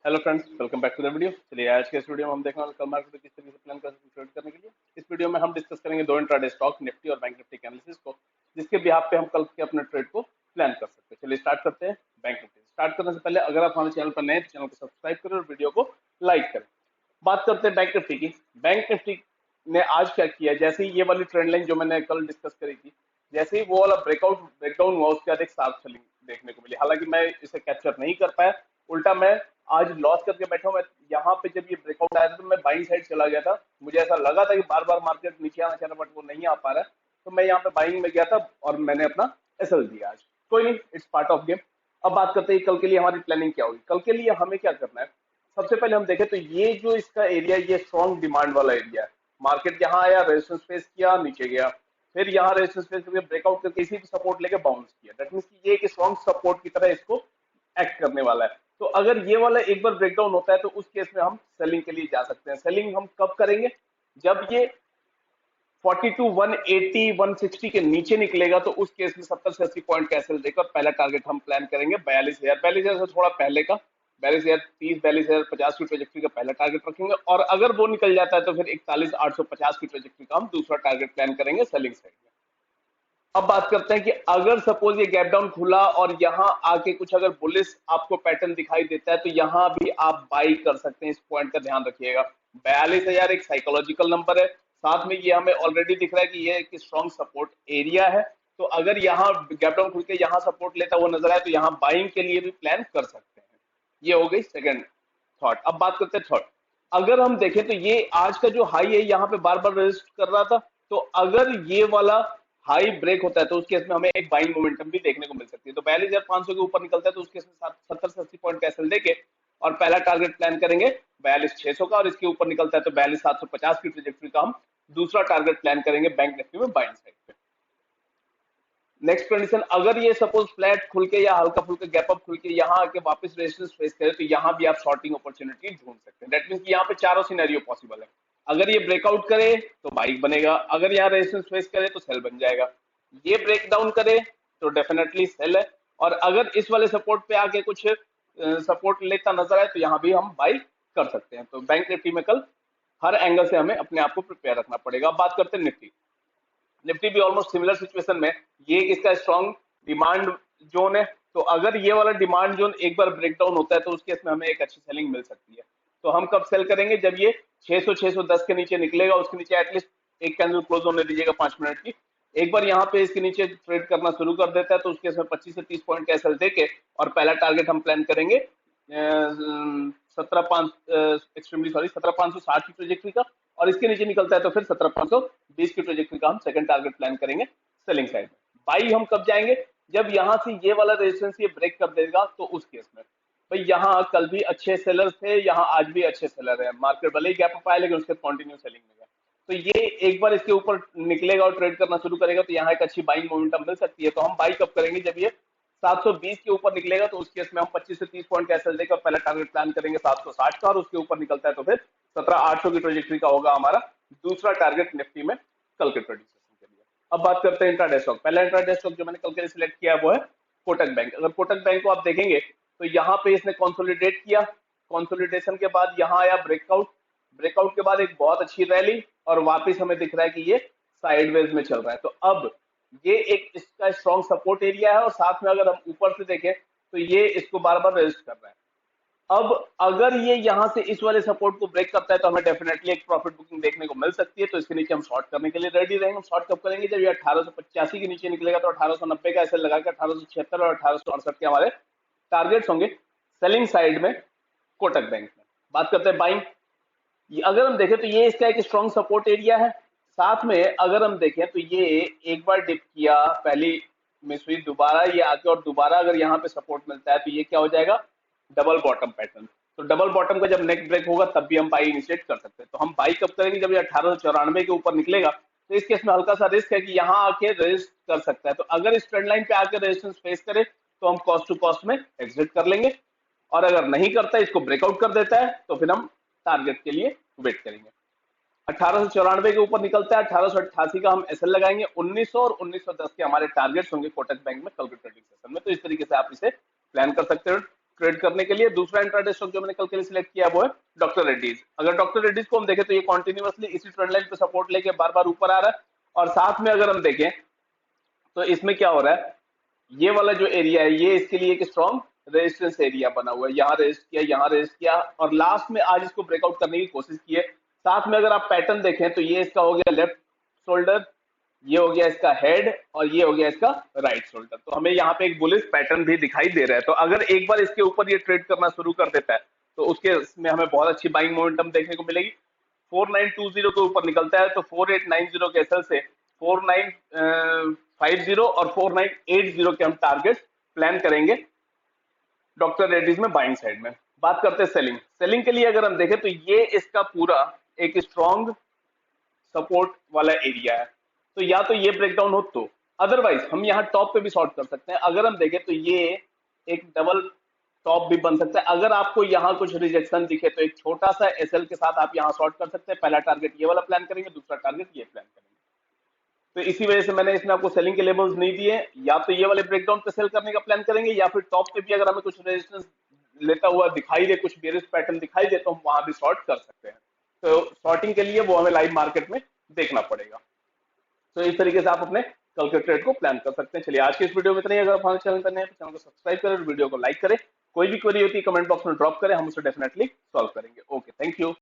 Hello friends, welcome back to the video. चलिए आज के इस वीडियो में हम देखने वाले कल मार्केट को किस तरीके से प्लान कर सकते हैं ट्रेड करने के लिए। इस वीडियो में हम डिस्कस करेंगे दो इंट्राडे स्टॉक निफ्टी और बैंक निफ्टी के एनालिसिस को, जिसके बिहाफ पे हम कल के अपने ट्रेड को प्लान कर सकते हैं। चलिए स्टार्ट करते हैं। बैंक निफ्टी स्टार्ट करने से पहले अगर आप हमारे चैनल पर नए हैं तो चैनल को सब्सक्राइब करें और वीडियो को लाइक करें। बात करते हैं बैंक निफ्टी की। बैंक निफ्टी ने आज क्या किया, जैसे ही ये वाली ट्रेंड लाइन जो मैंने कल डिस्कस करी थी, जैसे ही वो वाला ब्रेकडाउन हुआ, उसके बाद एक शार्प सेलिंग देखने को मिली। हालांकि मैं इसे कैप्चर नहीं कर पाया, उल्टा मैं आज लॉस करके बैठा हूं। मैं यहाँ पे जब ये ब्रेकआउट आया था तो मैं बाइंग साइड चला गया था। मुझे ऐसा लगा था कि बार बार मार्केट नीचे आना चाहिए, बट वो नहीं आ पा रहा है, तो मैं यहाँ पे बाइंग में गया था और मैंने अपना एसएल दिया आज। कोई नहीं, इट्स पार्ट ऑफ गेम। अब बात करते हैं कल के लिए हमारी प्लानिंग क्या होगी। कल के लिए हमें क्या करना है, सबसे पहले हम देखें तो ये जो इसका एरिया, ये स्ट्रॉन्ग डिमांड वाला एरिया है। मार्केट यहाँ आया, रेजिस्टेंस फेस किया, नीचे गया, फिर यहाँ रेजिस्टेंस फेस करके ब्रेकआउट करके इसी सपोर्ट लेके बाउंस किया। दैट मींस कि ये एक स्ट्रॉन्ग सपोर्ट की तरह इसको एक्ट करने वाला है। तो अगर ये वाला एक बार ब्रेकडाउन होता है तो उस केस में हम सेलिंग के लिए जा सकते हैं। सेलिंग हम कब करेंगे, जब ये 42, 180, 160 के नीचे निकलेगा, तो उस केस में 70 से 80 पॉइंट कैसे देकर पहला टारगेट हम प्लान करेंगे 42,000। 42,000 से थोड़ा पहले का 42,030, 42,050 की ट्रेजेक्ट्री का पहला टारगेट रखेंगे, और अगर वो निकल जाता है तो फिर 41,850 की ट्रेजेक्ट्री का हम दूसरा टारगेट प्लान करेंगे सेलिंग साइड में। अब बात करते हैं कि अगर सपोज ये गैप डाउन खुला और यहाँ आके कुछ अगर बुलिश आपको पैटर्न दिखाई देता है, तो यहाँ भी आप बाई कर सकते हैं। इस पॉइंट का ध्यान रखिएगा। 42,000 एक साइकोलॉजिकल नंबर है, साथ में ये हमें ऑलरेडी दिख रहा है कि ये एक स्ट्रॉन्ग सपोर्ट एरिया है। तो अगर यहाँ गैप डाउन खुल के यहाँ सपोर्ट लेता हुआ नजर आए तो यहाँ बाइंग के लिए भी प्लान कर सकते हैं। ये हो गई सेकेंड थॉट। अब बात करते हैं थर्ड। अगर हम देखें तो ये आज का जो हाई है यहाँ पे बार बार रेजिस्ट कर रहा था, तो अगर ये वाला हाई ब्रेक होता है तो उस केस में हमें एक बाइंग मोमेंटम भी देखने को मिल सकती है। तो 42,500 के ऊपर निकलता है तो उस केस में 70 से 80 पॉइंट कैसल देके और पहला टारगेट प्लान करेंगे 42,600 का, और इसके ऊपर निकलता है तो 42,750 की ट्रेजेक्ट्री का हम दूसरा टारगेट प्लान करेंगे बैंक निफ्टी में बाइंग साइड पे। नेक्स्ट कंडीशन, अगर ये सपोज फ्लैट खुल के या हल्का फुल्का गैप अप खुल के यहाँ आके वापस रेजिस्टेंस फेस करे, तो यहाँ भी आप शॉर्टिंग अपॉर्चुनिटी ढूंढ सकते हैं। दैट मींस कि यहाँ पे चारों सिनेरियो पॉसिबल है। अगर ये ब्रेकआउट करे तो बाइक बनेगा, अगर यहाँ रेजिस्टेंस फेस करे तो सेल बन जाएगा, ये ब्रेक डाउन करे तो डेफिनेटली सेल है, और अगर इस वाले सपोर्ट पे आके कुछ सपोर्ट लेता नजर आए तो यहाँ भी हम बाई कर सकते हैं। तो बैंक निफ्टी में कल हर एंगल से हमें अपने आप को प्रिपेयर रखना पड़ेगा। अब बात करते हैं निफ्टी। निफ्टी भी ऑलमोस्ट सिमिलर सिचुएशन में, ये इसका स्ट्रॉन्ग डिमांड जोन है। तो अगर ये वाला डिमांड जोन एक बार ब्रेकडाउन होता है तो उस केस में हमें एक अच्छी सेलिंग मिल सकती है। तो हम कब सेल करेंगे, जब ये 600 610 के नीचे निकलेगा, उसके नीचे एटलीस्ट एक कैंडल क्लोज होने दीजिएगा 5 मिनट की। एक बार यहाँ पे इसके नीचे ट्रेड करना शुरू कर देता है तो उसके इसमें 25 से 30 पॉइंट का एसएल देके और पहला टारगेट हम प्लान करेंगे 17,560 की ट्रेजेक्ट्री का, और इसके नीचे निकलता है तो फिर 17,520 की ट्रेजेक्ट्री का हम सेकंड टारगेट प्लान करेंगे सेलिंग साइड में। बाई हम कब जाएंगे, जब यहां से ये वाला रेजिस्टेंस ये ब्रेक कर देगा, तो उस केस में भाई यहाँ कल भी अच्छे सेलर थे, यहाँ आज भी अच्छे सेलर है। मार्केट भले ही गैप अप आया लेकिन उसके कंटिन्यू सेलिंग में गया। तो ये एक बार इसके ऊपर निकलेगा और ट्रेड करना शुरू करेगा तो यहाँ एक अच्छी बाइंग मोमेंटम मिल सकती है। तो हम बाई कब करेंगे, जब ये 720 के ऊपर निकलेगा, तो उस केस में हम 25 से 30 पॉइंट का एसएल देकर पहला टारगेट प्लान करेंगे 760 का, और उसके ऊपर निकलता है तो फिर 17,800 की ट्रेजेक्ट्री का होगा हमारा दूसरा टारगेट निफ्टी में कल के ट्रेडिंग सेशन के लिए। अब बात करते हैं इंट्राडे स्टॉक। पहला इंट्राडे स्टॉक जो मैंने कल के लिए सिलेक्ट किया है वो है कोटक बैंक। अगर कोटक बैंक को आप देखेंगे तो यहाँ पे इसने कंसोलिडेट किया, कंसोलिडेशन के बाद यहाँ आया ब्रेकआउट, ब्रेकआउट के बाद एक बहुत अच्छी रैली, और वापस हमें दिख रहा है कि ये साइडवेज में चल रहा है। तो अब ये एक इसका स्ट्रॉन्ग सपोर्ट एरिया है, और साथ में अगर हम ऊपर से देखें तो ये इसको बार बार रेजिस्ट कर रहा है। अब अगर ये यहाँ से इस वाले सपोर्ट को ब्रेक करता है तो हमें डेफिनेटली एक प्रॉफिट बुकिंग देखने को मिल सकती है। तो इसके नीचे हम शॉर्ट करने के लिए रेडी रहेंगे। हम शॉर्ट कब करेंगे, जब ये 1885 के नीचे निकलेगा, तो 1890 का ऐसे लगा के 1876 और 1868 के हमारे टारगेट्स होंगे सेलिंग साइड में कोटक बैंक में। बात करते हैं बाइंग। अगर हम देखें तो ये इसका एक स्ट्रॉन्ग सपोर्ट एरिया है। साथ में अगर हम देखें तो ये एक बार डिप किया, पहली मिस हुई, दोबारा ये आके और दोबारा अगर यहाँ पे सपोर्ट मिलता है तो ये क्या हो जाएगा, डबल बॉटम पैटर्न। तो डबल बॉटम का जब नेक ब्रेक होगा तब भी हम बाई इनिशिएट कर सकते हैं। तो हम बाई कब करेंगे, जब ये 1894 के ऊपर निकलेगा। तो इस केस में हल्का सा रिस्क है कि यहाँ आके रेजिस्ट कर सकता है। तो अगर इस ट्रेंड लाइन पे आके रेजिस्टेंस फेस करे तो हम कॉस्ट टू कॉस्ट में एग्जिट कर लेंगे, और अगर नहीं करता, इसको ब्रेकआउट कर देता है, तो फिर हम टारगेट के लिए वेट करेंगे। 1894 के ऊपर निकलता है, 1888 का हम एसएल लगाएंगे। 1900 और 1910 के हमारे टारगेट्स होंगे कोटक बैंक में कल के ट्रेडिंग सेशन में। तो इस तरीके से आप इसे प्लान कर सकते हो। ट्रेड करने के लिए। दूसरा इंट्राडे स्टॉक जो मैंने कल के लिए सिलेक्ट किया वो है डॉक्टर रेड्डीज। अगर डॉक्टर रेड्डीज को हम देखें तो ये कॉन्टिन्यूसली इसी ट्रेंड लाइन पे सपोर्ट लेके बार बार ऊपर आ रहा है, और साथ में अगर हम देखें तो इसमें क्या हो रहा है, ये वाला जो एरिया है ये इसके लिए एक स्ट्रॉन्ग रेजिस्टेंस एरिया बना हुआ है, यहाँ रेजिस्ट किया, यहाँ रेजिस्ट किया, और लास्ट में आज इसको ब्रेकआउट करने की कोशिश की है। साथ में अगर आप पैटर्न देखें तो ये इसका हो गया लेफ्ट शोल्डर, ये हो गया इसका हेड, और ये हो गया इसका राइट शोल्डर। तो हमें यहाँ पे एक बुलिश पैटर्न भी दिखाई दे रहा है। तो अगर एक बार इसके ऊपर ये ट्रेड करना शुरू कर देता है तो उसके इसमें हमें बहुत अच्छी बाइंग मोमेंटम देखने को मिलेगी। 4920 के ऊपर निकलता है तो 4890 के एसएल से 4950 और 4980 के हम टारगेट प्लान करेंगे डॉक्टर रेड्डीज में बाइंग साइड में। बात करते हैं सेलिंग। सेलिंग के लिए अगर हम देखें तो ये इसका पूरा एक स्ट्रॉन्ग सपोर्ट वाला एरिया है, तो या तो ये ब्रेकडाउन हो तो, अदरवाइज हम यहाँ टॉप पे भी शॉर्ट कर सकते हैं। अगर हम देखें तो ये एक डबल टॉप भी बन सकता है। अगर आपको यहाँ कुछ रिजेक्शन दिखे तो एक छोटा सा एसएल के साथ आप यहाँ शॉर्ट कर सकते हैं। पहला टारगेट ये वाला प्लान करेंगे, दूसरा टारगेट ये प्लान करेंगे। तो इसी वजह से मैंने इसमें आपको सेलिंग के लेवल्स नहीं दिए। या तो ये वाले ब्रेकडाउन पे सेल करने का प्लान करेंगे, या फिर टॉप पे भी अगर हमें कुछ रेजिस्टेंस लेता हुआ दिखाई दे, कुछ बेरिश पैटर्न दिखाई दे, तो हम वहां भी शॉर्ट कर सकते हैं। तो शॉर्टिंग के लिए वो हमें लाइव मार्केट में देखना पड़ेगा। तो इस तरीके से आप अपने कल के ट्रेड को प्लान कर सकते हैं। चलिए आज के इस वीडियो में इतना ही। अगर हमारे चैनल पर नए हैं तो चैनल को सब्सक्राइब करें और वीडियो को लाइक करें। कोई भी क्वेरी होती है कमेंट बॉक्स में ड्रॉप करें, हम उसे डेफिनेटली सॉल्व करेंगे। Okay, thank you.